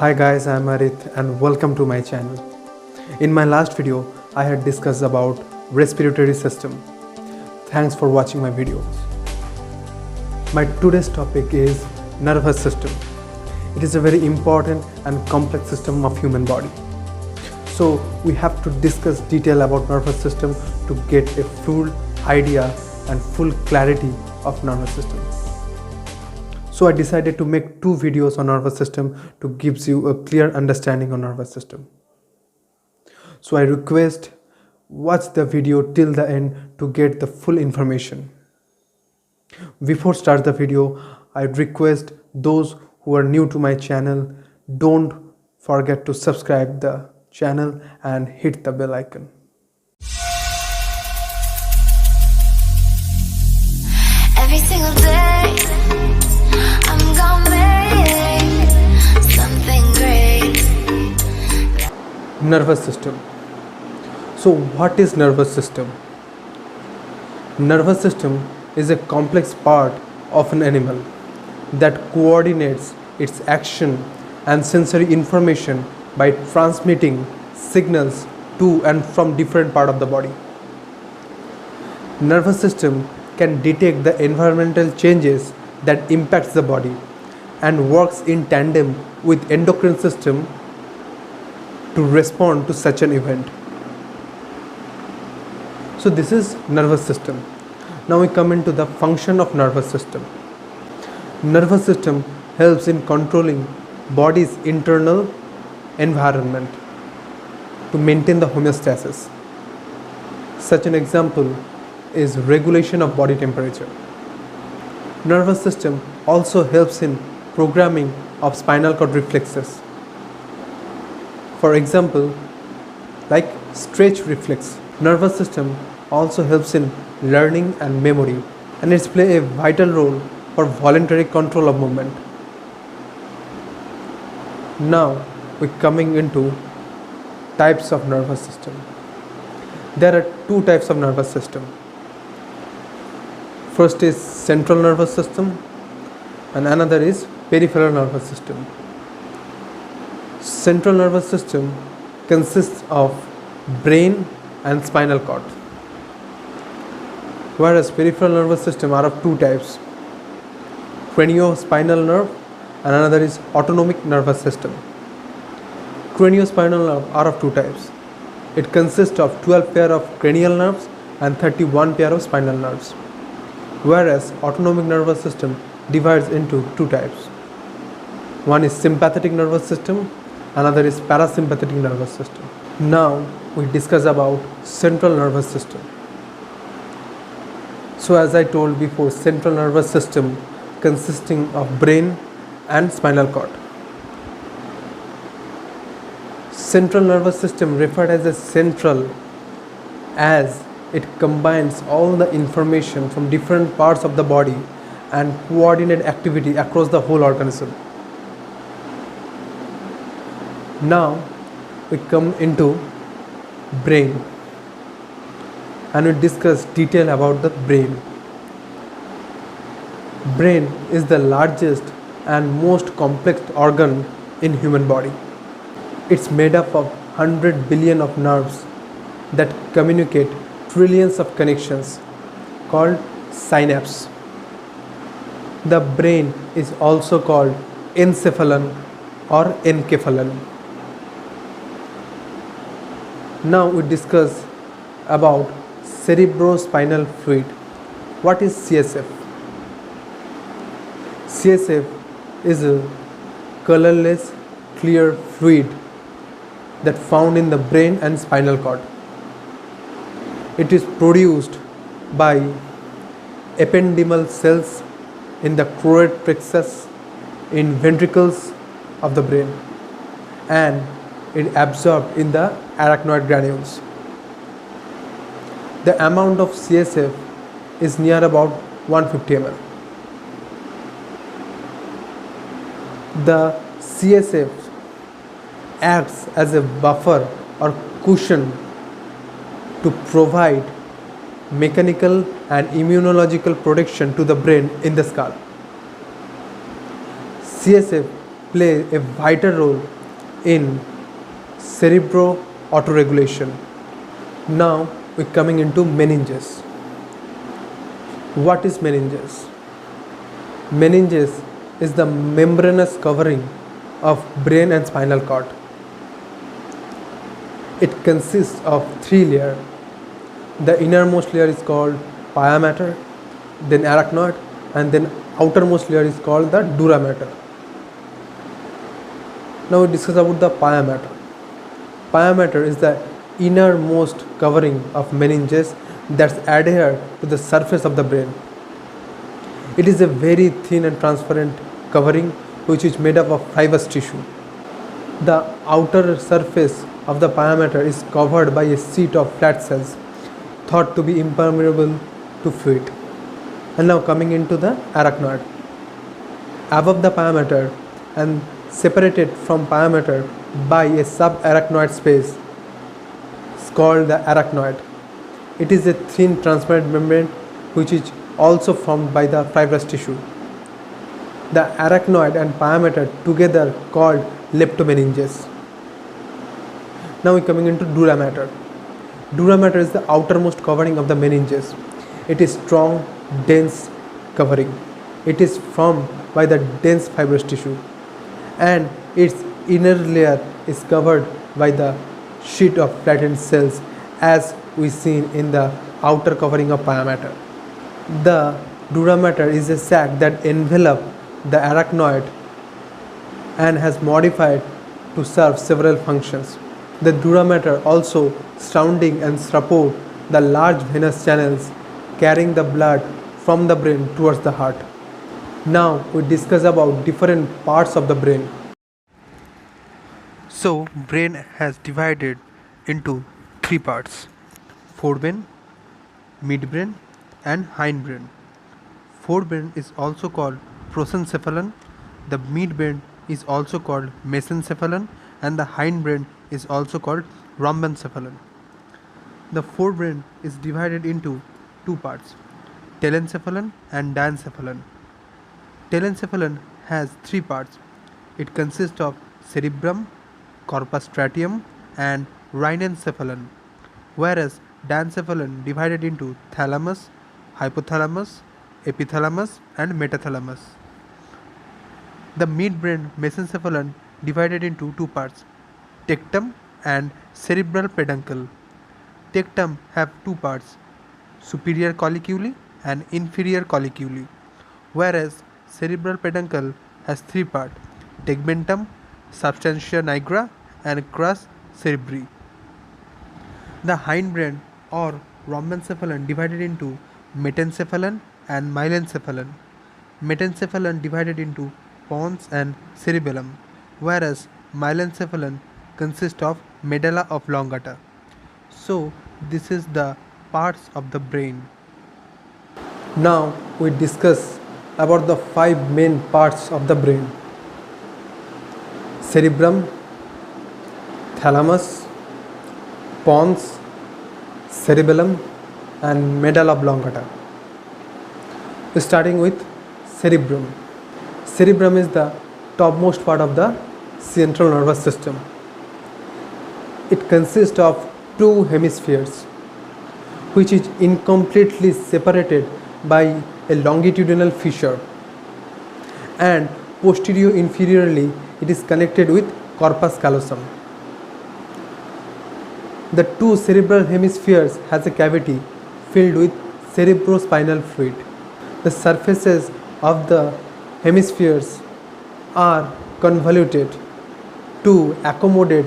Hi guys, I am Harith and welcome to my channel. In my last video, I had discussed about respiratory system. Thanks for watching my videos. My today's topic is nervous system. It is a very important and complex system of human body. So we have to discuss detail about nervous system to get a full idea and full clarity of nervous system. So I decided to make two videos on nervous system to give you a clear understanding on nervous system. So I request watch the video till the end to get the full information. Before start the video, I request those who are new to my channel, don't forget to subscribe the channel and hit the bell icon. Every single day I'm gonna make something great. Nervous system. So what is nervous system? Nervous system is a complex part of an animal that coordinates its action and sensory information by transmitting signals to and from different parts of the body. Nervous system can detect the environmental changes that impacts the body and works in tandem with endocrine system to respond to such an event. So this is nervous system. Now we come into the function of nervous system. Nervous system helps in controlling body's internal environment to maintain the homeostasis. Such an example is regulation of body temperature. Nervous system also helps in programming of spinal cord reflexes. For example, like stretch reflex. Nervous system also helps in learning and memory, and it plays a vital role for voluntary control of movement. Now we're coming into types of nervous system. There are two types of nervous system. First is central nervous system and another is peripheral nervous system. Central nervous system consists of brain and spinal cord, whereas peripheral nervous system are of two types, craniospinal nerve and another is autonomic nervous system. Craniospinal nerve are of two types. It consists of 12 pair of cranial nerves and 31 pair of spinal nerves, whereas autonomic nervous system divides into two types. One is sympathetic nervous system, another is parasympathetic nervous system. Now we discuss about central nervous system. So as I told before, central nervous system consisting of brain and spinal cord. Central nervous system referred as a central as it combines all the information from different parts of the body and coordinate activity across the whole organism. Now we come into brain and we discuss detail about the brain. Brain is the largest and most complex organ in human body. It's made up of 100 billion of nerves that communicate trillions of connections called synapses. The brain is also called encephalon or encephalon. Now we discuss about cerebrospinal fluid. What is CSF? CSF is a colorless, clear fluid that found in the brain and spinal cord. It is produced by ependymal cells in the choroid plexus in ventricles of the brain, and it absorbed in the arachnoid granules. The amount of CSF is near about 150 ml. The CSF acts as a buffer or cushion to provide mechanical and immunological protection to the brain in the skull. CSF play a vital role in cerebro autoregulation. Now we're coming into meninges. What is meninges? Meninges is the membranous covering of brain and spinal cord. It consists of three layers. The innermost layer is called pia mater, then arachnoid, and then outermost layer is called the dura mater. Now we discuss about the pia mater. Pia mater is the innermost covering of meninges that's adhered to the surface of the brain. It is a very thin and transparent covering which is made up of fibrous tissue. The outer surface of the pia mater is covered by a sheet of flat cells thought to be impermeable to fluid. And now coming into the arachnoid. Above the pia mater and separated from pia mater by a subarachnoid space is called the arachnoid. It is a thin transparent membrane which is also formed by the fibrous tissue. The arachnoid and pia mater together called leptomeninges. Now we are coming into dura mater. Dura mater is the outermost covering of the meninges. It is strong, dense covering. It is formed by the dense fibrous tissue, and its inner layer is covered by the sheet of flattened cells as we seen in the outer covering of pia mater. The dura mater is a sac that envelops the arachnoid and has modified to serve several functions. The dura mater also surrounding and support the large venous channels carrying the blood from the brain towards the heart. Now we discuss about different parts of the brain. So brain has divided into three parts: forebrain, midbrain and hindbrain. Forebrain is also called prosencephalon, the midbrain is also called mesencephalon, and the hindbrain is also called rhombencephalon. The forebrain is divided into two parts: telencephalon and diencephalon. Telencephalon has three parts. It consists of cerebrum, corpus stratum and rhinencephalon, whereas diencephalon divided into thalamus, hypothalamus, epithalamus and metathalamus. The midbrain mesencephalon divided into two parts: tectum and cerebral peduncle. Tectum have two parts: superior colliculi and inferior colliculi, whereas cerebral peduncle has three parts: tegmentum, substantia nigra and crus cerebri. The hindbrain or rhombencephalon divided into metencephalon and myelencephalon. Metencephalon divided into pons and cerebellum, whereas myelencephalon consists of medulla oblongata. So this is the parts of the brain. Now we discuss about the five main parts of the brain: cerebrum, thalamus, pons, cerebellum and medulla oblongata. Starting with cerebrum. Cerebrum is the topmost part of the central nervous system. It consists of two hemispheres which is incompletely separated by a longitudinal fissure, and posterior inferiorly it is connected with corpus callosum. The two cerebral hemispheres has a cavity filled with cerebrospinal fluid. The surfaces of the hemispheres are convoluted to accommodate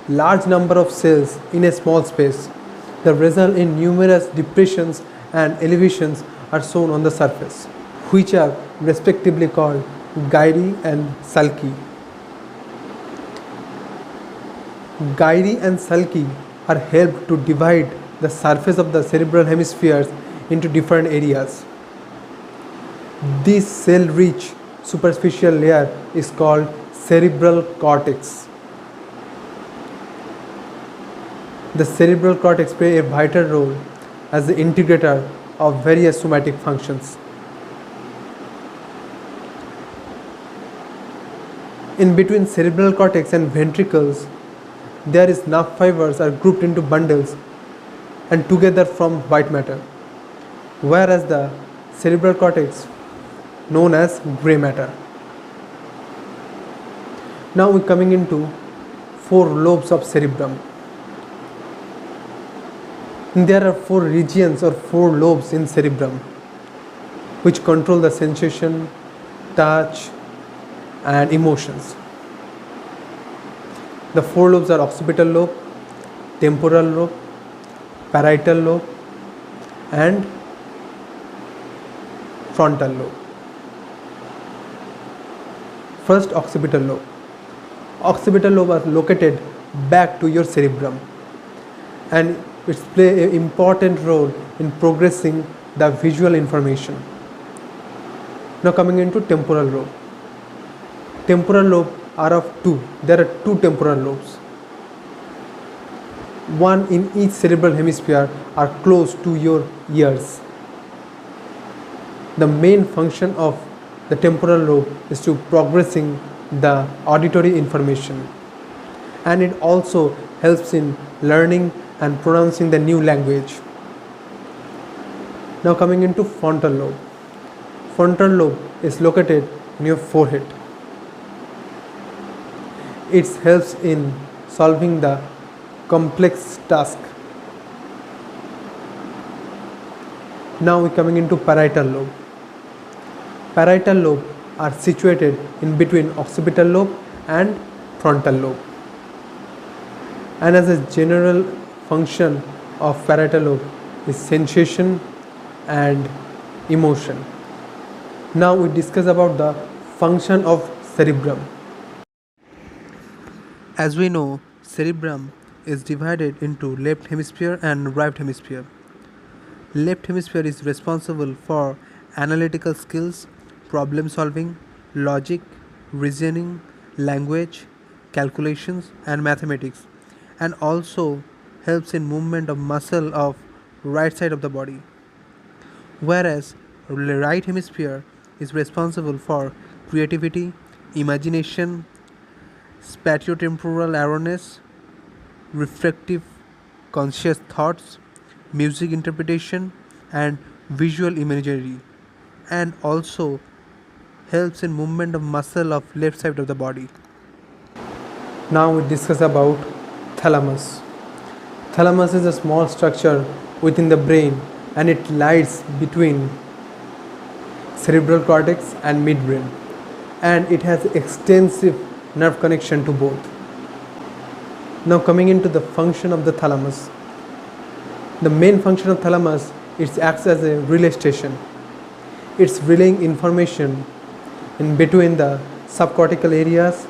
large number of cells in a small space. The result in numerous depressions and elevations are shown on the surface, which are respectively called gyri and sulci. Gyri and sulci are helped to divide the surface of the cerebral hemispheres into different areas. This cell-rich superficial layer is called cerebral cortex. The cerebral cortex plays a vital role as the integrator of various somatic functions. In between cerebral cortex and ventricles, there is nerve fibers are grouped into bundles and together form white matter, whereas the cerebral cortex known as gray matter. Now we're coming into four lobes of cerebrum. There are four regions or four lobes in cerebrum which control the sensation, touch and emotions. The four lobes are occipital lobe, temporal lobe, parietal lobe and frontal lobe. First, occipital lobe. Occipital lobe are located back to your cerebrum and it play an important role in progressing the visual information. Now coming into temporal lobe. Temporal lobe are of two. There are two temporal lobes. One in each cerebral hemisphere are close to your ears. The main function of the temporal lobe is to progressing the auditory information, and it also helps in learning and pronouncing the new language. Now coming into frontal lobe. Frontal lobe is located in your forehead. It helps in solving the complex task. Now we're coming into parietal lobe. Parietal lobe are situated in between occipital lobe and frontal lobe. And as a general function of parietal lobe is sensation and emotion. Now we discuss about the function of cerebrum. As we know, cerebrum is divided into left hemisphere and right hemisphere. Left hemisphere is responsible for analytical skills, problem solving, logic, reasoning, language, calculations and mathematics, and also helps in movement of muscle of right side of the body. Whereas right hemisphere is responsible for creativity, imagination, spatiotemporal awareness, reflective conscious thoughts, music interpretation and visual imagery, and also helps in movement of muscle of left side of the body. Now we discuss about thalamus. Thalamus is a small structure within the brain and it lies between cerebral cortex and midbrain, and it has extensive nerve connection to both. Now coming into the function of the thalamus. The main function of thalamus, it acts as a relay station. It's relaying information in between the subcortical areas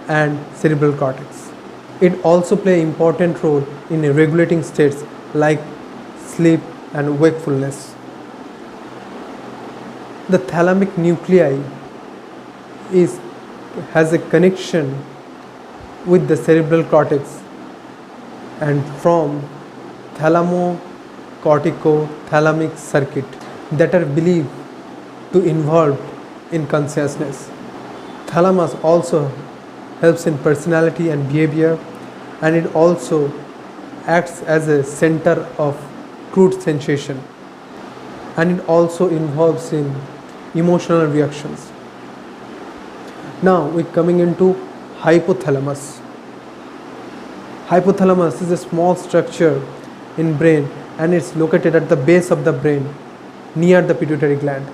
and cerebral cortex. It also plays an important role in regulating states like sleep and wakefulness. The thalamic nuclei has a connection with the cerebral cortex and from thalamo-cortico-thalamic circuit that are believed to involve in consciousness. Thalamus also helps in personality and behavior, and it also acts as a center of crude sensation, and it also involves in emotional reactions. Now we're coming into hypothalamus. Hypothalamus is a small structure in brain and it's located at the base of the brain near the pituitary gland.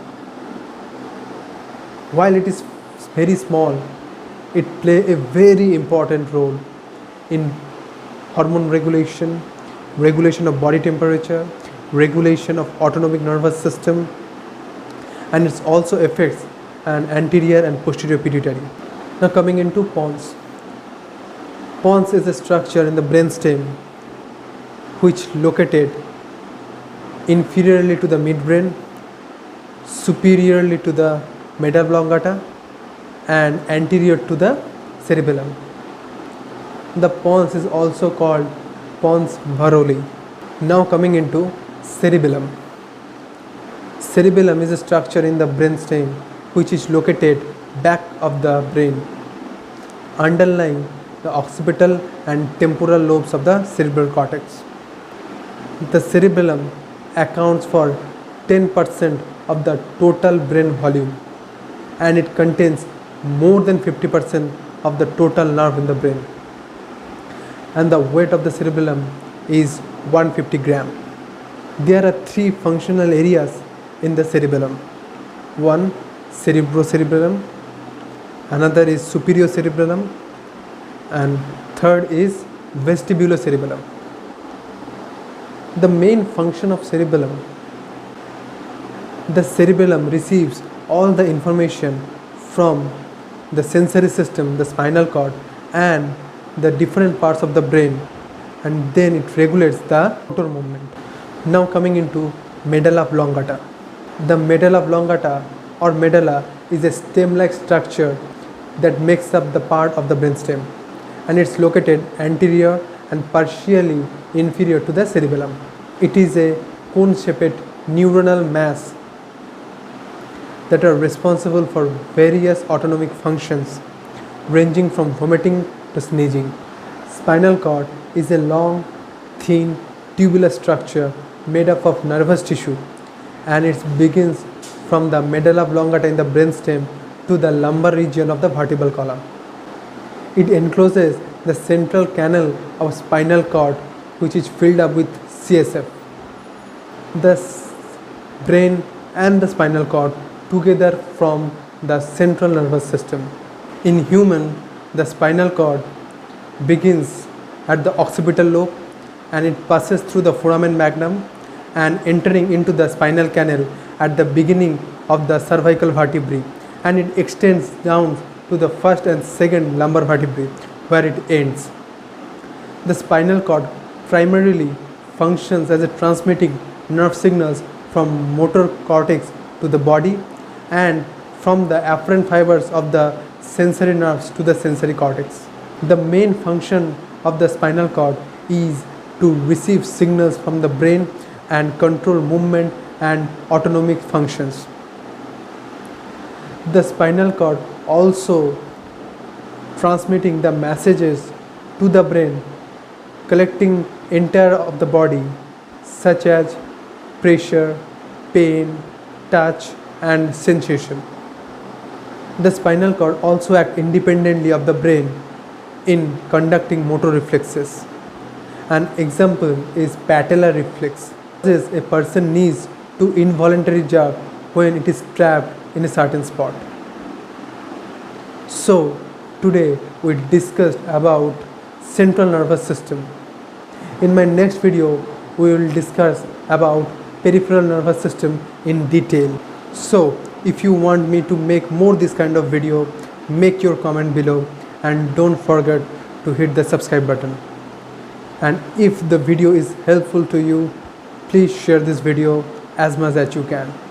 While it is very small, it plays a very important role in hormone regulation, regulation of body temperature, regulation of autonomic nervous system, and it also affects an anterior and posterior pituitary. Now coming into pons. Pons is a structure in the brainstem which located inferiorly to the midbrain, superiorly to the media oblongata and anterior to the cerebellum. The pons is also called pons varolii. Now coming into cerebellum. Cerebellum is a structure in the brainstem which is located back of the brain underlying the occipital and temporal lobes of the cerebral cortex. The cerebellum accounts for 10% of the total brain volume, and it contains more than 50% of the total nerve in the brain. And the weight of the cerebellum is 150 gram. There are three functional areas in the cerebellum. One, cerebrocerebellum, another is superior cerebellum, and third is vestibulocerebellum. The main function of cerebellum: the cerebellum receives all the information from the sensory system, the spinal cord, and the different parts of the brain, and then it regulates the motor movement. Now coming into medulla oblongata. The medulla oblongata or medulla is a stem-like structure that makes up the part of the brainstem, and it's located anterior and partially inferior to the cerebellum. It is a cone-shaped neuronal mass that are responsible for various autonomic functions ranging from vomiting to sneezing. Spinal cord is a long, thin, tubular structure made up of nervous tissue, and it begins from the medulla oblongata in the brainstem to the lumbar region of the vertebral column. It encloses the central canal of spinal cord, which is filled up with CSF. The brain and the spinal cord together from the central nervous system. In human, the spinal cord begins at the occipital lobe, and it passes through the foramen magnum and entering into the spinal canal at the beginning of the cervical vertebrae, and it extends down to the first and second lumbar vertebrae where it ends. The spinal cord primarily functions as a transmitting nerve signals from motor cortex to the body and from the afferent fibers of the sensory nerves to the sensory cortex. The main function of the spinal cord is to receive signals from the brain and control movement and autonomic functions. The spinal cord also transmitting the messages to the brain, collecting entire of the body such as pressure, pain, touch and sensation. The spinal cord also acts independently of the brain in conducting motor reflexes. An example is patellar reflex. This is a person needs to involuntary jerk when it is trapped in a certain spot. So today we discussed about central nervous system. In my next video we will discuss about peripheral nervous system in detail. So if you want me to make more this kind of video, make your comment below and don't forget to hit the subscribe button. And if the video is helpful to you, please share this video as much as you can.